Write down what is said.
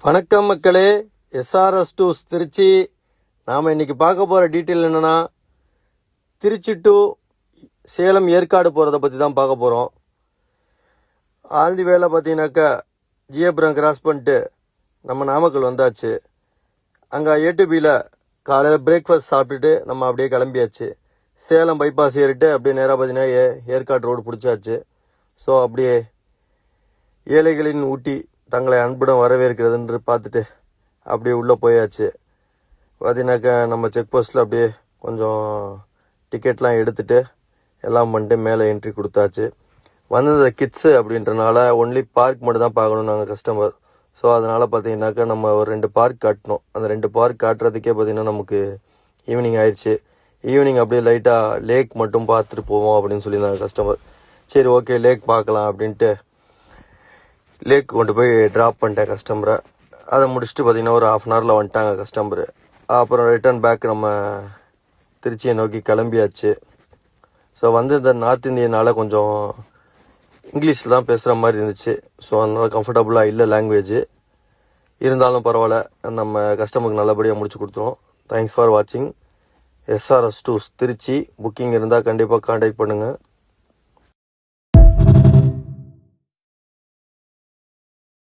வணக்கம் மக்களே, SRS tours Trichy. நாம் இன்றைக்கி பார்க்க போகிற டீட்டெயில் என்னென்னா, திருச்சி டு சேலம் ஏற்காடு போகிறத பற்றி தான் பார்க்க போகிறோம். ஆல்தி வேலை பார்த்தீங்கன்னாக்கா ஜியபுரம் கிராஸ் பண்ணிட்டு நம்ம நாமக்கல் வந்தாச்சு. அங்கே ஏடிபியில் காலையில் பிரேக்ஃபாஸ்ட் சாப்பிட்டுட்டு நம்ம அப்படியே கிளம்பியாச்சு. சேலம் பைபாஸ் ஏறிட்டு அப்படியே நேராக பார்த்தீங்கன்னா ஏற்காடு ரோடு பிடிச்சாச்சு. ஸோ அப்படியே ஏழைகளின் ஊட்டி தங்களை அன்புடன் வரவேற்கிறது என்று பார்த்துட்டு அப்படியே உள்ளே போயாச்சு. பார்த்தீங்கன்னாக்கா நம்ம செக் போஸ்ட்டில் அப்படியே கொஞ்சம் டிக்கெட்லாம் எடுத்துகிட்டு எல்லாம் பண்ணிட்டு மேலே என்ட்ரி கொடுத்தாச்சு. வந்தது கிட்ஸு அப்படின்றனால ஒன்லி பார்க் மட்டும் தான் பார்க்கணும் நாங்கள் கஸ்டமர். ஸோ அதனால் பார்த்தீங்கன்னாக்கா நம்ம ஒரு 2 பார்க் காட்டினோம். அந்த 2 பார்க் காட்டுறதுக்கே பார்த்திங்கன்னா நமக்கு ஈவினிங் ஆயிடுச்சு. ஈவினிங் அப்படியே லைட்டாக லேக் மட்டும் பார்த்துட்டு போவோம் அப்படின்னு சொல்லியிருந்தாங்க கஸ்டமர். சரி ஓகே, லேக் பார்க்கலாம் அப்படின்ட்டு லேக் கொண்டு போய் ட்ராப் பண்ணிட்டேன் கஸ்டமரை. அதை முடிச்சுட்டு பார்த்திங்கன்னா ஒரு 1/2 hourல வந்துட்டாங்க கஸ்டமரு. அப்புறம் ரிட்டர்ன் பேக் நம்ம திருச்சியை நோக்கி கிளம்பியாச்சு. ஸோ வந்து இந்த நார்த் இந்தியனால் கொஞ்சம் இங்கிலீஷில் தான் பேசுகிற மாதிரி இருந்துச்சு. ஸோ அதனால் கம்ஃபர்டபுளாக இல்லை லாங்குவேஜ். இருந்தாலும் பரவாயில்ல, நம்ம கஸ்டமருக்கு நல்லபடியாக முடிச்சு கொடுத்துருவோம். தேங்க்ஸ் ஃபார் வாட்சிங். SRS tours Trichy. புக்கிங் இருந்தால் கண்டிப்பாக கான்டாக்ட் பண்ணுங்கள்.